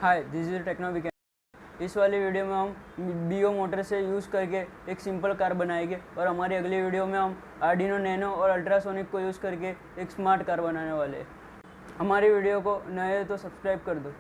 High, this is techno weekend. इस वाली video में हम बीओ मोटर से यूज़ करके एक सिंपल कार बनाएंगे और हमारी अगली वीडियो में हम आर्डिनो नैनो और अल्ट्रासोनिक को यूज़ करके एक स्मार्ट कार बनाने वाले हैं। हमारी वीडियो को नए हो तो सब्सक्राइब कर दो।